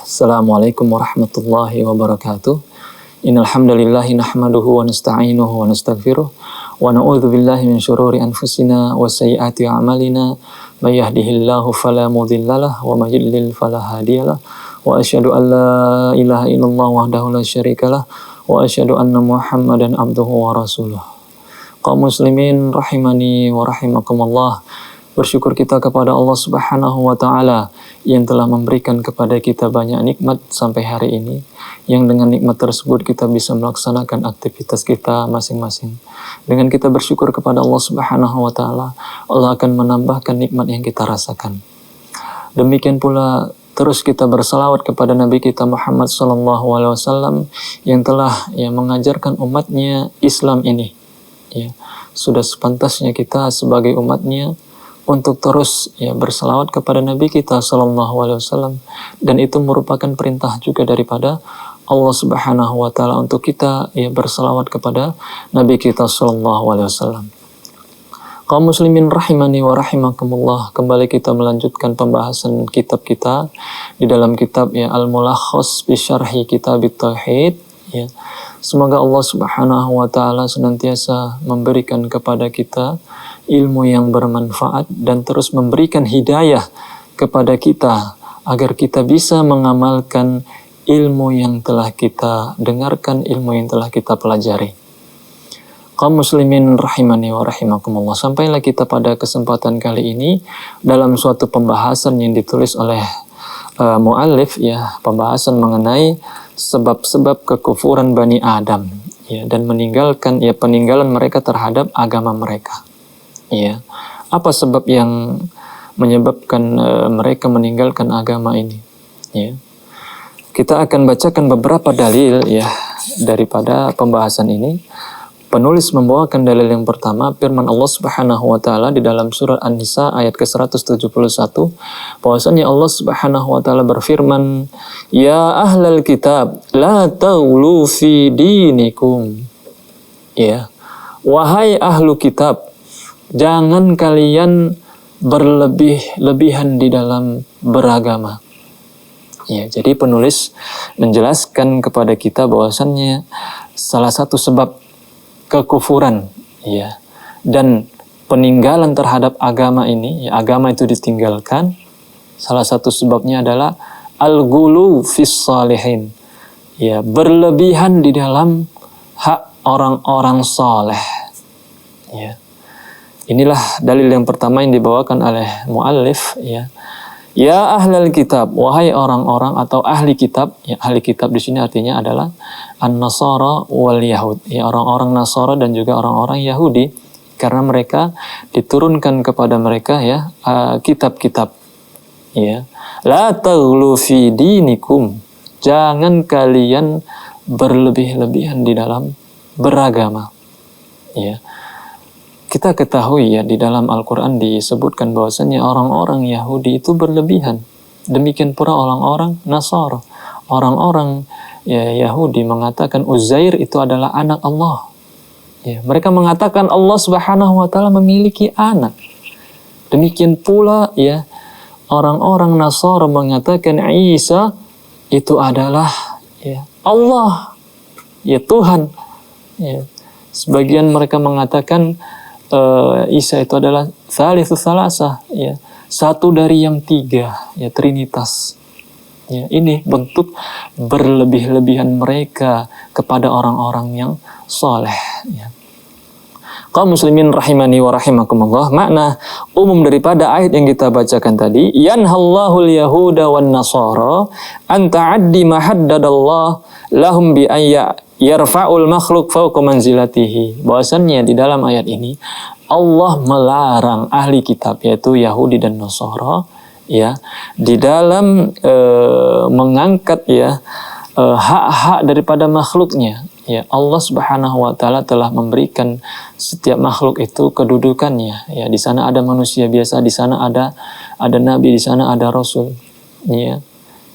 Assalamualaikum warahmatullahi wabarakatuh. Innal hamdalillahi nahmaduhu wa nasta'inuhu wa nastaghfiruh wa na'udzu billahi min syururi anfusina wa sayyiati a'malina. May yahdihillahu fala mudhillalah wa may yudlil fala hadiyalah. Wa asyhadu an la ilaha illallah wahdahu la syarikalah wa asyhadu anna Muhammadan abduhu wa rasuluh. Kaum muslimin rahimani wa rahimakumullah. Bersyukur kita kepada Allah Subhanahu wa Ta'ala yang telah memberikan kepada kita banyak nikmat sampai hari ini, yang dengan nikmat tersebut kita bisa melaksanakan aktivitas kita masing-masing. Dengan kita bersyukur kepada Allah Subhanahu wa Ta'ala, Allah akan menambahkan nikmat yang kita rasakan. Demikian pula terus kita bersalawat kepada Nabi kita Muhammad SAW yang telah mengajarkan umatnya Islam ini. Sudah sepantasnya kita sebagai umatnya untuk terus bersalawat kepada Nabi kita SAW, dan itu merupakan perintah juga daripada Allah Subhanahu wa Ta'ala untuk kita bersalawat kepada Nabi kita SAW. Kaum muslimin rahimani wa rahimakumullah, kembali kita melanjutkan pembahasan kitab kita di dalam kitab Al-Mulakhas bi Syarhi Kitabit Tauhid. Semoga Allah Subhanahu wa Ta'ala senantiasa memberikan kepada kita ilmu yang bermanfaat dan terus memberikan hidayah kepada kita agar kita bisa mengamalkan ilmu yang telah kita dengarkan, ilmu yang telah kita pelajari. Kaum muslimin rahimani wa rahimakumullah, sampailah kita pada kesempatan kali ini dalam suatu pembahasan yang ditulis oleh muallif, pembahasan mengenai sebab-sebab kekufuran Bani Adam dan peninggalan mereka terhadap agama mereka. Apa sebab yang menyebabkan mereka meninggalkan agama ini? Kita akan bacakan beberapa dalil daripada pembahasan ini. Penulis membawakan dalil yang pertama, firman Allah Subhanahu wa Ta'ala di dalam surat An-Nisa ayat ke-171, bahwasanya Allah Subhanahu wa Ta'ala berfirman, "Ya ahlal kitab, la taghlu fi dinikum." Wahai ahlu kitab, jangan kalian berlebih-lebihan di dalam beragama. Jadi penulis menjelaskan kepada kita bahwasannya salah satu sebab kekufuran dan peninggalan terhadap agama ini, agama itu ditinggalkan, salah satu sebabnya adalah al-ghulu fis salihin, berlebihan di dalam hak orang-orang saleh. Inilah dalil yang pertama yang dibawakan oleh muallif. Ya ahlal kitab, wahai orang-orang atau ahli kitab. Ahli kitab di sini artinya adalah an-Nasara wal Yahud. Orang-orang Nasara dan juga orang-orang Yahudi, karena mereka diturunkan kepada mereka kitab-kitab. La taghlu fi dinikum, jangan kalian berlebih-lebihan di dalam beragama. Kita ketahui di dalam Al-Quran disebutkan bahwasanya orang-orang Yahudi itu berlebihan. Demikian pula orang-orang Nasara. Orang-orang Yahudi mengatakan Uzair itu adalah anak Allah. Mereka mengatakan Allah Subhanahu wa Ta'ala memiliki anak. Demikian pula orang-orang Nasara mengatakan Isa itu adalah Allah, Tuhan. Sebagian mereka mengatakan Isa itu adalah Tsalitsutz Tsalasah, satu dari yang tiga, Trinitas. Ini bentuk berlebih-lebihan mereka kepada orang-orang yang soleh. Kaum muslimin rahimani wa rahimakumullah, makna umum daripada ayat yang kita bacakan tadi, yanhallahul yahuda wan nasara an ta'addi ma haddadallah lahum bi ayya yarfa'ul makhluk fawqa manzilatihi. Bahwasannya di dalam ayat ini Allah melarang ahli kitab, yaitu Yahudi dan Nasara, di dalam mengangkat hak-hak daripada makhluknya. Allah Subhanahu wa Ta'ala telah memberikan setiap makhluk itu kedudukannya. Di sana ada manusia biasa, di sana ada nabi, di sana ada rasul.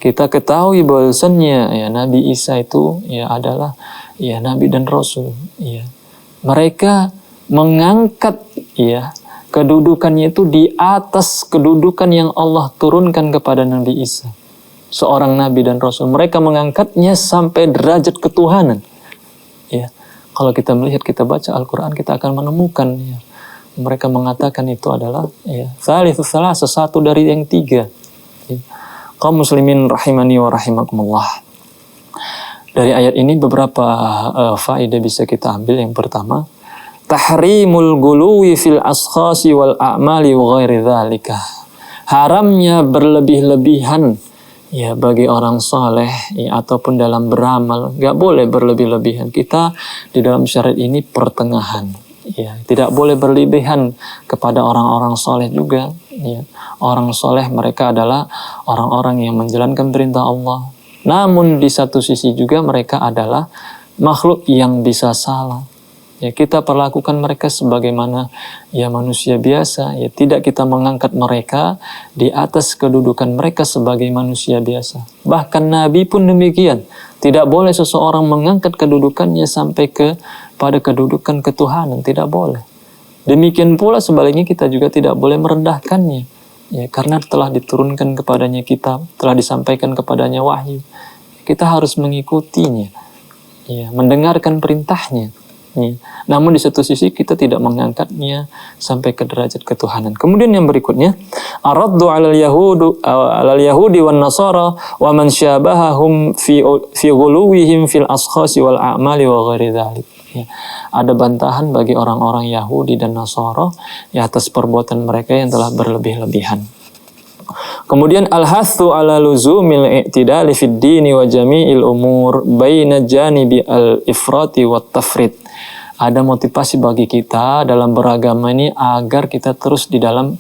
Kita ketahui bahwasannya Nabi Isa itu adalah nabi dan rasul. Mereka mengangkat kedudukannya itu di atas kedudukan yang Allah turunkan kepada Nabi Isa. seorang nabi dan rasul. Mereka mengangkatnya sampai derajat ketuhanan. Ya, kalau kita melihat, kita baca Al-Quran, kita akan menemukan ya, mereka mengatakan itu adalah ya, tsalits tsalasa, satu dari yang tiga. Ya. Kaum muslimin rahimani wa rahimakumullah. Dari ayat ini beberapa faedah bisa kita ambil. Yang pertama, tahrimul guluwi fil askhasi wal a'mali wa ghairi dzalika. Haramnya berlebih-lebihan ya bagi orang soleh ya, ataupun dalam beramal, nggak boleh berlebih-lebihan. Kita di dalam syariat ini pertengahan ya, tidak boleh berlebihan kepada orang-orang soleh juga ya. Orang soleh mereka adalah orang-orang yang menjalankan perintah Allah, namun di satu sisi juga mereka adalah makhluk yang bisa salah. Ya, kita perlakukan mereka sebagaimana ya manusia biasa. Ya, tidak kita mengangkat mereka di atas kedudukan mereka sebagai manusia biasa. Bahkan Nabi pun demikian. Tidak boleh seseorang mengangkat kedudukannya sampai pada kedudukan ketuhanan. Tidak boleh. Demikian pula sebaliknya kita juga tidak boleh merendahkannya. Ya, karena telah diturunkan kepadanya kitab, telah disampaikan kepadanya wahyu. Kita harus mengikutinya. Ya, mendengarkan perintahnya. Ya. Namun di satu sisi kita tidak mengangkatnya sampai ke derajat ketuhanan. Kemudian yang berikutnya, araddu 'alal yahudi wan nasara wa man syabahahum fi ghuluwihim fil ashkhasi wal a'mali wa ghairi dzalik. Ya. Ada bantahan bagi orang-orang Yahudi dan Nasara ya, atas perbuatan mereka yang telah berlebih-lebihan. Kemudian al-hathu ala luzumil i'tidali fid dini wa jami'il umur baina janibi al-ifrati wat tafrit. Ada motivasi bagi kita dalam beragama ini agar kita terus di dalam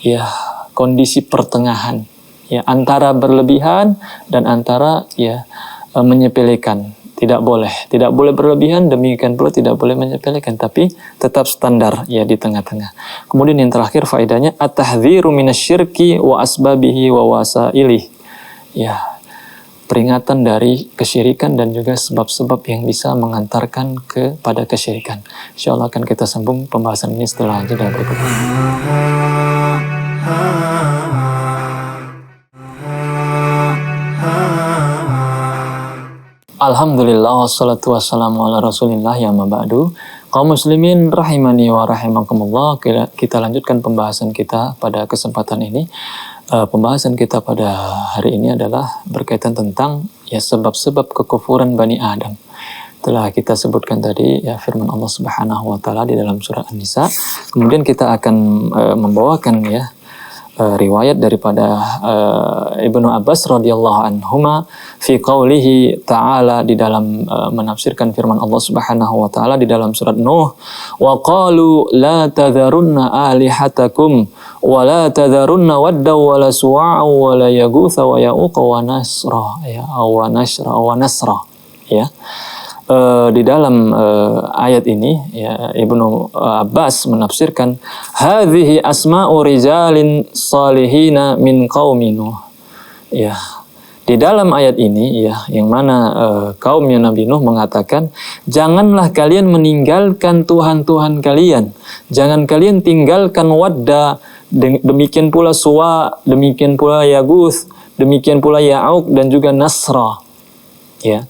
ya kondisi pertengahan ya, antara berlebihan dan antara ya menyepelekan. Tidak boleh berlebihan, demikian pula tidak boleh menyepelekan, tapi tetap standar ya di tengah-tengah. Kemudian yang terakhir faedahnya at-tahdziru minasyirki wa asbabihi wa wasailih. Ya, peringatan dari kesyirikan dan juga sebab-sebab yang bisa mengantarkan kepada kesyirikan. Insyaallah akan kita sambung pembahasan ini setelah jeda berikut ini. Alhamdulillah wassalatu wassalamu ala rasulillah ya maba'du. Kaum muslimin rahimani wa rahimakumullah, kita lanjutkan pembahasan kita pada kesempatan ini. Pembahasan kita pada hari ini adalah berkaitan tentang ya sebab-sebab kekufuran Bani Adam. Telah kita sebutkan tadi ya firman Allah Subhanahu wa taala di dalam surah An-Nisa. Kemudian kita akan membawakan ya riwayat daripada Ibnu Abbas radhiyallahu anhuma fi qaulihi ta'ala, di dalam menafsirkan firman Allah Subhanahu wa taala di dalam surat Nuh, wa qalu la tadharunna alihatakum wa la tadharunna wadda wa la suwa'a wa la yaghutha wa ya'uqa wa nasra ya wa nasra ya. Di dalam ayat ini ya, Ibnu Abbas menafsirkan hadhihi asma'u rijalin salihina min qaumi Nuh. Ya, di dalam ayat ini ya, yang mana kaumnya Nabi Nuh mengatakan, janganlah kalian meninggalkan Tuhan-Tuhan kalian, jangan kalian tinggalkan Wadda, demikian pula Suwa, demikian pula Yaguth, demikian pula Ya'uq dan juga Nasra. Ya.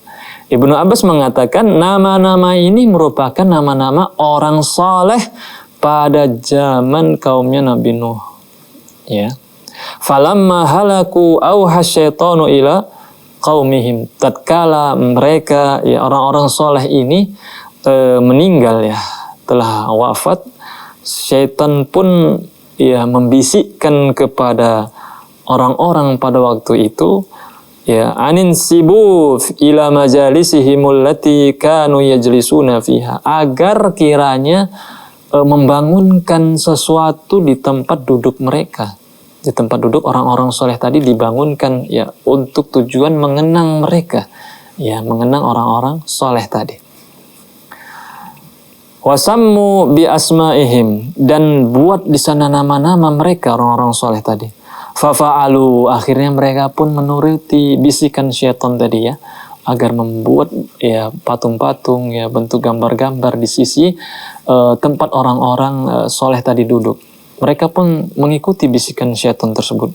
Ibnu Abbas mengatakan nama-nama ini merupakan nama-nama orang saleh pada zaman kaumnya Nabi Nuh. Ya. Falamma halaku auha syaitanu ila qaumihim. Tatkala mereka ya orang-orang saleh ini meninggal ya, telah wafat, syaitan pun ya membisikkan kepada orang-orang pada waktu itu ya, anin sibu ila majalisihimul lati kanu yajlisuna fiha, agar kiranya membangunkan sesuatu di tempat duduk mereka, di tempat duduk orang-orang soleh tadi dibangunkan ya untuk tujuan mengenang mereka, ya mengenang orang-orang soleh tadi. Wasammu bi asma'ihim, dan buat di sana nama-nama mereka orang-orang soleh tadi. Fafa'alu, akhirnya mereka pun menuruti bisikan syaitan tadi ya, agar membuat ya patung-patung ya, bentuk gambar-gambar di sisi tempat orang-orang soleh tadi duduk. Mereka pun mengikuti bisikan syaitan tersebut.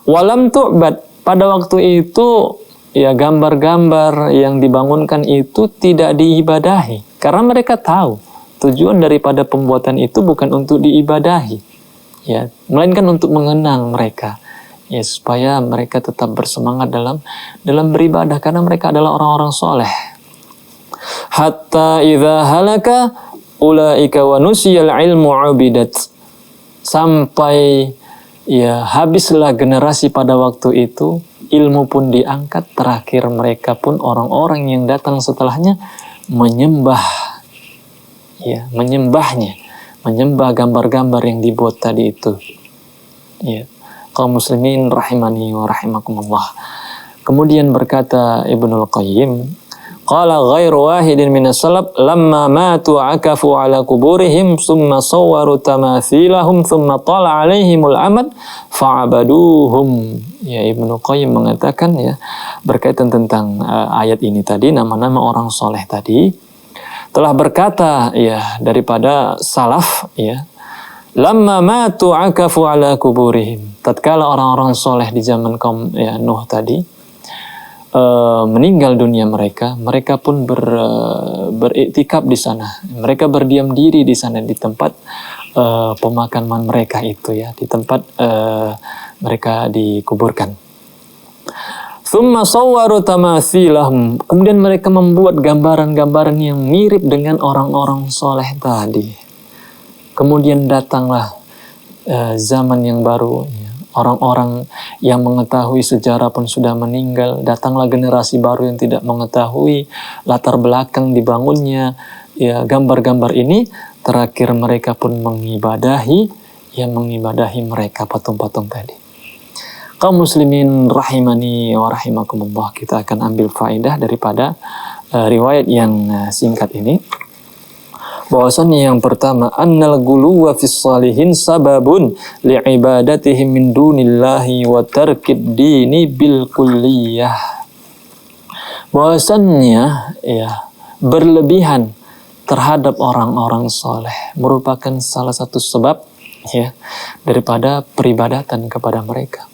Walam tu'bad pada waktu itu ya gambar-gambar yang dibangunkan itu tidak diibadahi. Karena mereka tahu tujuan daripada pembuatan itu bukan untuk diibadahi, ya, melainkan untuk mengenang mereka, ya, supaya mereka tetap bersemangat dalam beribadah karena mereka adalah orang-orang soleh. Hatta idza halaka ulaika wa nusiyal ilmu ubidat, sampai ya habislah generasi pada waktu itu, ilmu pun diangkat, terakhir mereka pun orang-orang yang datang setelahnya menyembah, ya, menyembahnya, menyembah gambar-gambar yang dibuat tadi itu. Ya, kaum muslimin rahimani wa rahimakumullah. Kemudian berkata Ibnul Qayyim, qala ghairu wahidin minas salaf lamma matu akafu ala kuburihim thumma sawwaru tamathilahum thumma tala alaihimul amad fa'abaduhum. Ya, Ibnu Qayyim mengatakan, ya, berkaitan tentang ayat ini tadi, nama-nama orang soleh tadi, telah berkata, ya, daripada salaf, ya, lamma matu akafu ala kuburihim, tatkala orang-orang soleh di zaman kaum, ya, Nuh tadi meninggal dunia mereka pun beriktikaf di sana. Mereka berdiam diri di sana di tempat pemakaman mereka itu, ya, di tempat mereka dikuburkan. Tsumma sawwaru tamathilahum, kemudian mereka membuat gambaran-gambaran yang mirip dengan orang-orang soleh tadi. Kemudian datanglah zaman yang baru, ya. Orang-orang yang mengetahui sejarah pun sudah meninggal. Datanglah generasi baru yang tidak mengetahui latar belakang dibangunnya, ya, gambar-gambar ini. Terakhir mereka pun mengibadahi, ya, mengibadahi mereka patung-patung tadi. Kaum muslimin rahimani wa rahimakumullah, kita akan ambil faedah daripada riwayat yang singkat ini. Bahwasannya yang pertama, annal guluwa fis salihin sababun li'ibadatihim min dunillahi wa tarkid dini bil kulliyah. Bahwasannya, ya, berlebihan terhadap orang-orang soleh merupakan salah satu sebab, ya, daripada peribadatan kepada mereka.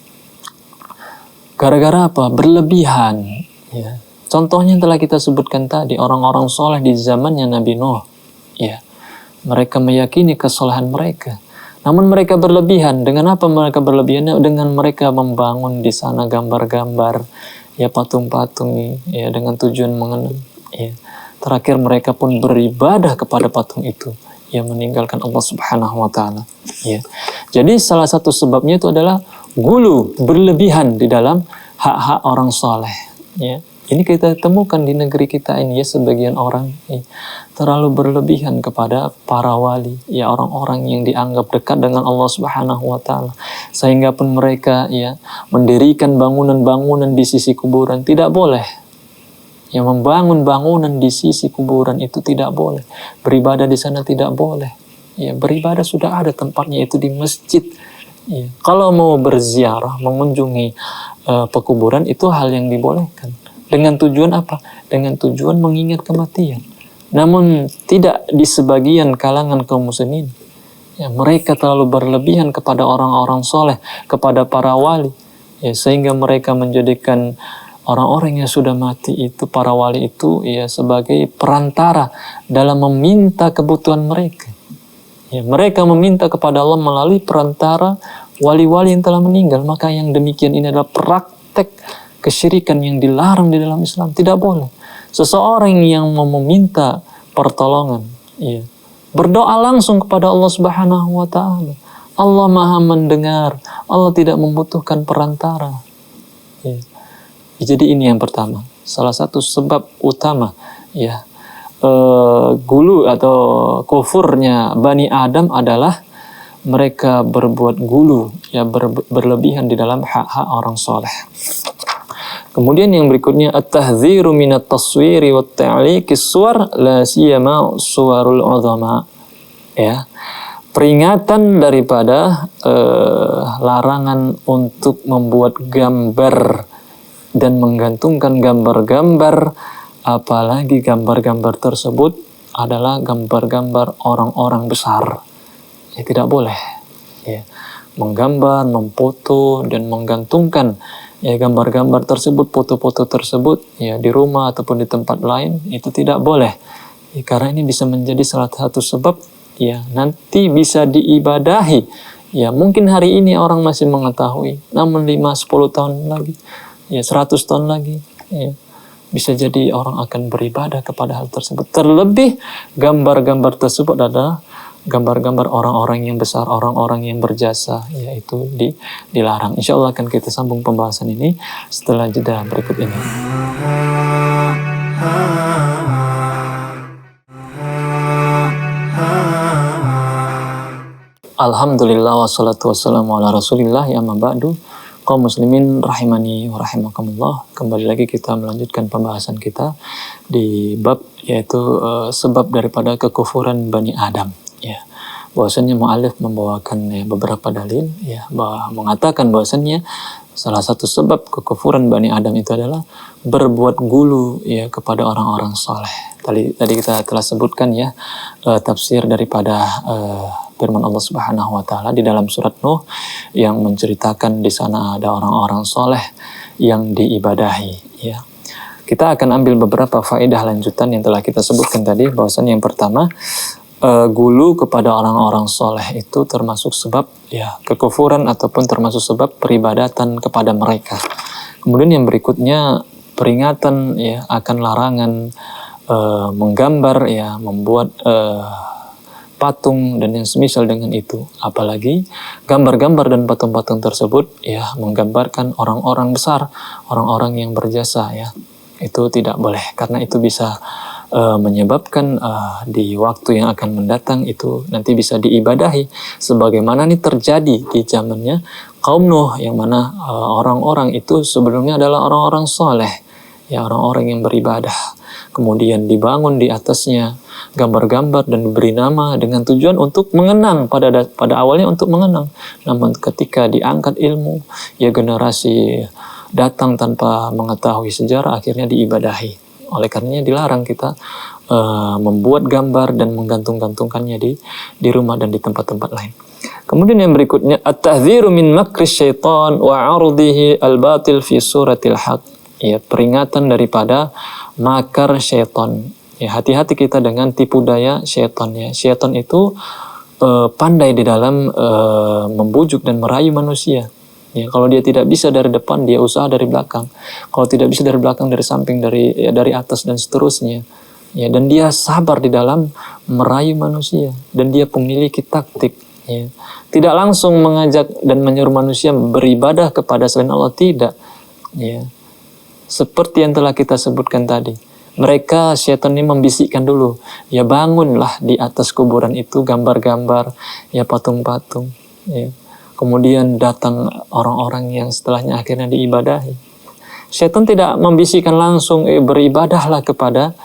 Gara-gara apa? Berlebihan, ya. Contohnya telah kita sebutkan tadi, orang-orang soleh di zamannya Nabi Nuh, ya, mereka meyakini kesalahan mereka, namun mereka berlebihan. Dengan apa mereka berlebihannya? Dengan mereka membangun di sana gambar-gambar, ya, patung-patung, ya, dengan tujuan mengenang, ya. Terakhir mereka pun beribadah kepada patung itu, ya, meninggalkan Allah Subhanahu wa taala, ya. Jadi salah satu sebabnya itu adalah gulu, berlebihan di dalam hak-hak orang soleh, ya. Ini kita temukan di negeri kita ini, ya, sebagian orang, ya, terlalu berlebihan kepada para wali, ya, orang-orang yang dianggap dekat dengan Allah Subhanahu wa taala, sehingga pun mereka, ya, mendirikan bangunan-bangunan di sisi kuburan. Tidak boleh, ya, membangun bangunan di sisi kuburan itu tidak boleh. Beribadah di sana tidak boleh, ya. Beribadah sudah ada tempatnya, itu di masjid, ya. Kalau mau berziarah, mengunjungi pekuburan, itu hal yang dibolehkan. Dengan tujuan apa? Dengan tujuan mengingat kematian. Namun tidak di sebagian kalangan kaum muslimin, ya, mereka terlalu berlebihan kepada orang-orang soleh, kepada para wali, ya, sehingga mereka menjadikan orang-orang yang sudah mati itu, para wali itu, ya, sebagai perantara dalam meminta kebutuhan mereka, ya. Mereka meminta kepada Allah melalui perantara wali-wali yang telah meninggal. Maka yang demikian ini adalah praktek kesyirikan yang dilarang di dalam Islam. Tidak boleh seseorang yang mau meminta pertolongan, ya, berdoa langsung kepada Allah Subhanahu wa taala. Allah Maha mendengar, Allah tidak membutuhkan perantara, ya. Jadi ini yang pertama, salah satu sebab utama, ya, gulu atau kufurnya Bani Adam adalah mereka berbuat gulu, ya, berlebihan di dalam hak-hak orang soleh. Kemudian yang berikutnya, at-tahdziru minat taswiri wa ta'liqis suwar la siyama suwarul uzama, ya, peringatan daripada larangan untuk membuat gambar dan menggantungkan gambar-gambar, apalagi gambar-gambar tersebut adalah gambar-gambar orang-orang besar, ya, tidak boleh, ya, menggambar, memfoto dan menggantungkan, Ya, gambar-gambar tersebut, foto-foto tersebut, ya di rumah ataupun di tempat lain itu tidak boleh. Ya, karena ini bisa menjadi salah satu sebab ya nanti bisa diibadahi. Ya, mungkin hari ini orang masih mengetahui, namun 5-10 tahun lagi, ya 100 tahun lagi, ya bisa jadi orang akan beribadah kepada hal tersebut. Terlebih gambar-gambar tersebut adalah gambar-gambar orang-orang yang besar, orang-orang yang berjasa, yaitu dilarang. Insya Allah akan kita sambung pembahasan ini setelah jeda berikut ini. Alhamdulillah wassalatu wassalamu ala rasulillah ya amma ba'du. Kaum muslimin rahimani wa rahimakumullah. Kembali lagi kita melanjutkan pembahasan kita di bab yaitu sebab daripada kekufuran Bani Adam. Ya, bahwasannya mu'alif membawakan beberapa dalil mengatakan bahwasannya salah satu sebab kekufuran Bani Adam itu adalah berbuat gulu ya kepada orang-orang saleh. Tadi kita telah sebutkan tafsir daripada firman Allah Subhanahu wa taala di dalam surat Nuh yang menceritakan di sana ada orang-orang soleh yang diibadahi ya. Kita akan ambil beberapa faedah lanjutan yang telah kita sebutkan tadi, bahwasan yang pertama gulu kepada orang-orang soleh itu termasuk sebab ya kekufuran ataupun termasuk sebab peribadatan kepada mereka. Kemudian yang berikutnya peringatan ya akan larangan menggambar ya, membuat patung dan yang semisal dengan itu. Apalagi gambar-gambar dan patung-patung tersebut ya menggambarkan orang-orang besar, orang-orang yang berjasa ya. Itu tidak boleh, karena itu bisa menyebabkan di waktu yang akan mendatang itu nanti bisa diibadahi sebagaimana ini terjadi di zamannya kaum Nuh, yang mana orang-orang itu sebelumnya adalah orang-orang soleh ya, orang-orang yang beribadah. Kemudian dibangun di atasnya gambar-gambar dan diberi nama dengan tujuan untuk mengenang, pada awalnya untuk mengenang. Namun ketika diangkat ilmu, ya generasi datang tanpa mengetahui sejarah, akhirnya diibadahi. Oleh karenanya dilarang kita membuat gambar dan menggantung-gantungkannya di rumah dan di tempat-tempat lain. Kemudian yang berikutnya, at-tahdziru min makri syaitan wa 'ardihi al-batil fi suratil haq. Ya, peringatan daripada makar syaitan. Ya, hati-hati kita dengan tipu daya syaitan ya. Syaitan itu pandai di dalam membujuk dan merayu manusia. Ya, kalau dia tidak bisa dari depan, dia usaha dari belakang. Kalau tidak bisa dari belakang, dari samping, dari atas dan seterusnya. Ya, dan dia sabar di dalam merayu manusia, dan dia memiliki taktik. Ya. Tidak langsung mengajak dan menyuruh manusia beribadah kepada selain Allah, tidak. Ya. Seperti yang telah kita sebutkan tadi, mereka syaitan ini membisikkan dulu, ya bangunlah di atas kuburan itu gambar-gambar, ya patung-patung, ya. Kemudian datang orang-orang yang setelahnya akhirnya diibadahi. Syaitan tidak membisikkan langsung beribadahlah kepada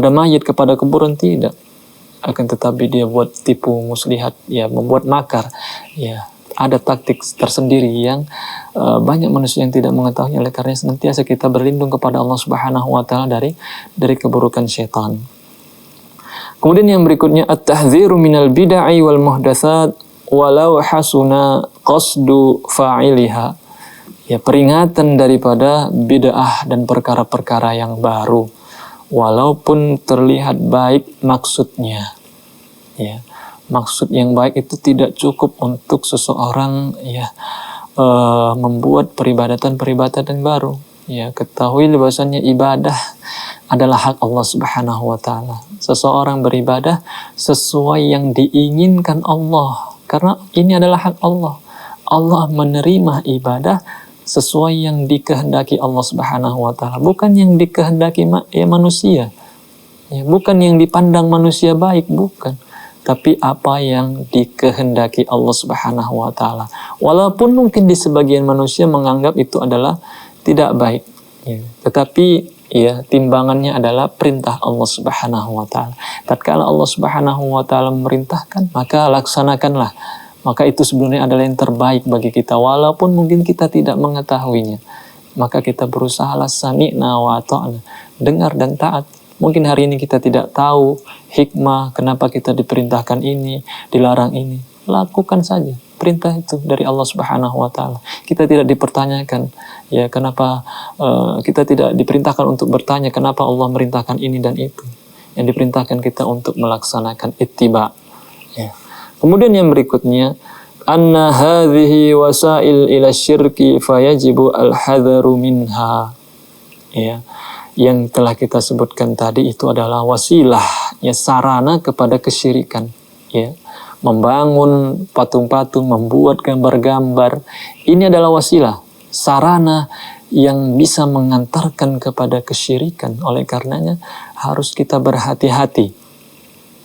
mayit, kepada kuburan, tidak. Akan tetapi dia buat tipu muslihat, ya membuat makar, ya. Ada taktik tersendiri yang banyak manusia yang tidak mengetahui. Oleh karena senantiasa kita berlindung kepada Allah Subhanahu wa taala dari keburukan syaitan. Kemudian yang berikutnya, at-tahdziru minal bid'ah wal muhdatsat walau hasuna qasdu fa'iliha. Ya, peringatan daripada bid'ah dan perkara-perkara yang baru walaupun terlihat baik maksudnya. Ya. Maksud yang baik itu tidak cukup untuk seseorang ya membuat peribadatan baru. Ya, ketahui bahwasannya ibadah adalah hak Allah Subhanahu wa taala. Seseorang beribadah sesuai yang diinginkan Allah, karena ini adalah hak Allah. Allah menerima ibadah sesuai yang dikehendaki Allah Subhanahu wa taala, bukan yang dikehendaki manusia. Ya, bukan yang dipandang manusia baik, bukan. Tapi apa yang dikehendaki Allah Subhanahu wa taala. Walaupun mungkin di sebagian manusia menganggap itu adalah tidak baik, ya. Tetapi ya timbangannya adalah perintah Allah Subhanahu wa taala. Tatkala Allah Subhanahu wa taala memerintahkan, maka laksanakanlah. Maka itu sebenarnya adalah yang terbaik bagi kita, walaupun mungkin kita tidak mengetahuinya. Maka kita berusahalah sami'na wa ata'na, dengar dan taat. Mungkin hari ini kita tidak tahu hikmah kenapa kita diperintahkan ini, dilarang ini. Lakukan saja. perintah itu dari Allah Subhanahu wa taala. Kita tidak dipertanyakan ya kenapa kita tidak diperintahkan untuk bertanya kenapa Allah merintahkan ini dan itu. Yang diperintahkan kita untuk melaksanakan ittiba. Ya. Kemudian yang berikutnya, anna hadhihi wasail ila syirki fayajibu al-hadharu minha. Ya. Yang telah kita sebutkan tadi itu adalah wasilah, ya, sarana kepada kesyirikan, ya. Membangun patung-patung, membuat gambar-gambar, ini adalah wasilah, sarana yang bisa mengantarkan kepada kesyirikan. Oleh karenanya harus kita berhati-hati,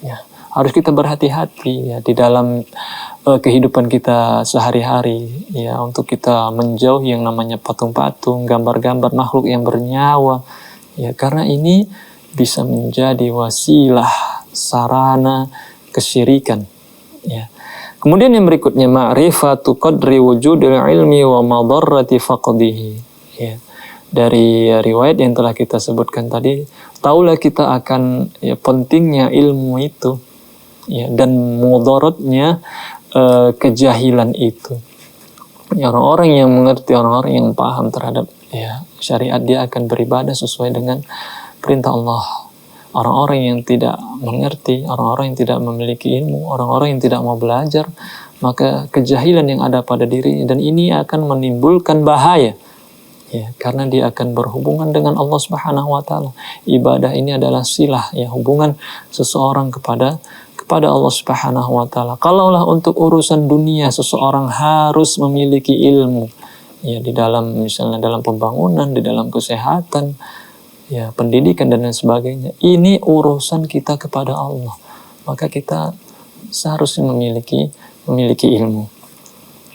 ya, harus kita berhati-hati ya di dalam kehidupan kita sehari-hari, ya, untuk kita menjauhi yang namanya patung-patung, gambar-gambar makhluk yang bernyawa, ya, karena ini bisa menjadi wasilah, sarana kesyirikan, ya. Kemudian yang berikutnya, ma'rifatu qadri wujudil ilmi wa madarrati faqdihi. Ya, dari riwayat yang telah kita sebutkan tadi, taulah kita akan, ya, pentingnya ilmu itu, ya, dan mudaratnya kejahilan itu. Ya, orang-orang yang mengerti, orang-orang yang paham terhadap, ya, syariat, dia akan beribadah sesuai dengan perintah Allah. Orang-orang yang tidak mengerti, orang-orang yang tidak memiliki ilmu, orang-orang yang tidak mau belajar, maka kejahilan yang ada pada dirinya, dan ini akan menimbulkan bahaya. Ya, karena dia akan berhubungan dengan Allah Subhanahu wa taala. Ibadah ini adalah silah, ya, hubungan seseorang kepada Allah Subhanahu wa taala. Kalaulah untuk urusan dunia seseorang harus memiliki ilmu, ya, di dalam misalnya dalam pembangunan, di dalam kesehatan, ya, pendidikan dan lain sebagainya. Ini urusan kita kepada Allah. Maka kita seharusnya memiliki ilmu.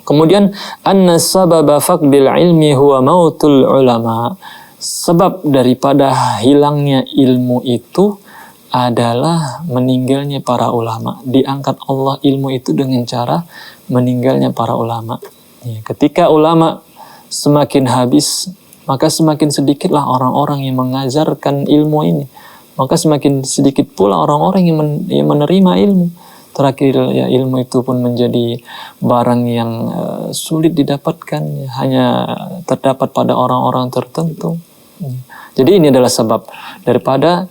Kemudian anna sababa faqdil ilmi huwa mautul ulama. Sebab daripada hilangnya ilmu itu adalah meninggalnya para ulama. Diangkat Allah ilmu itu dengan cara meninggalnya para ulama. Ya, ketika ulama semakin habis, maka semakin sedikitlah orang-orang yang mengajarkan ilmu ini. Maka semakin sedikit pula orang-orang yang menerima ilmu. Terakhir, ya, ilmu itu pun menjadi barang yang sulit didapatkan, ya, hanya terdapat pada orang-orang tertentu. Jadi ini adalah sebab daripada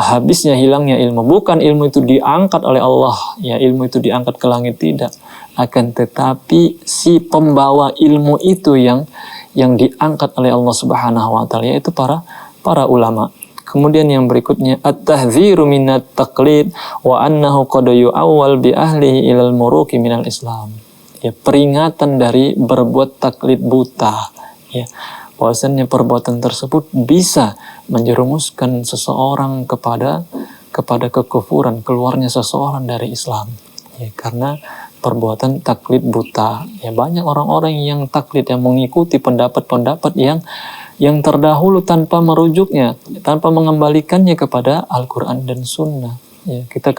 habisnya hilangnya ilmu. Bukan ilmu itu diangkat oleh Allah, ya, ilmu itu diangkat ke langit, tidak. Akan tetapi si pembawa ilmu itu yang diangkat oleh Allah Subhanahu wa taala, yaitu para ulama. Kemudian yang berikutnya, at-tahdziru minat taqlid wa annahu qad yu'awwal bi ahlihi ilal muruki minal Islam. Ya, peringatan dari berbuat taklid buta, ya. Bahwasannya perbuatan tersebut bisa menjerumuskan seseorang kepada kekufuran, keluarnya seseorang dari Islam. Ya, karena perbuatan taklid buta. Ya, banyak orang-orang yang taklid, yang mengikuti pendapat-pendapat yang terdahulu tanpa merujuknya, tanpa mengembalikannya kepada Al-Quran dan Sunnah. Ya, kita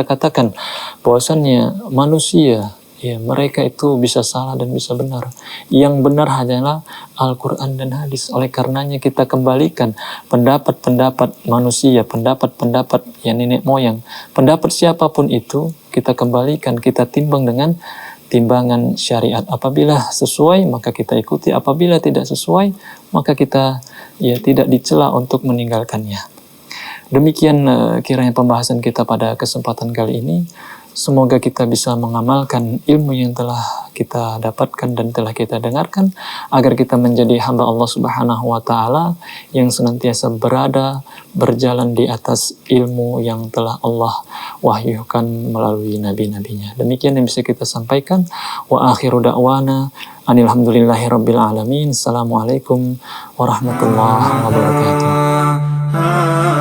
katakan bahwasannya manusia, ya, mereka itu bisa salah dan bisa benar. Yang benar hanyalah Al-Quran dan hadis. Oleh karenanya kita kembalikan pendapat-pendapat manusia, pendapat-pendapat yang nenek moyang, pendapat siapapun itu, kita kembalikan, kita timbang dengan timbangan syariat. Apabila sesuai, maka kita ikuti. Apabila tidak sesuai, maka kita, ya, tidak dicela untuk meninggalkannya. Demikian kiranya pembahasan kita pada kesempatan kali ini. Semoga kita bisa mengamalkan ilmu yang telah kita dapatkan dan telah kita dengarkan, agar kita menjadi hamba Allah Subhanahu wa taala yang senantiasa berjalan di atas ilmu yang telah Allah wahyukan melalui nabi-nabinya. Demikian yang bisa kita sampaikan. Wa akhiru da'wana alhamdulillahirabbil alamin. Assalamualaikum warahmatullahi wabarakatuh.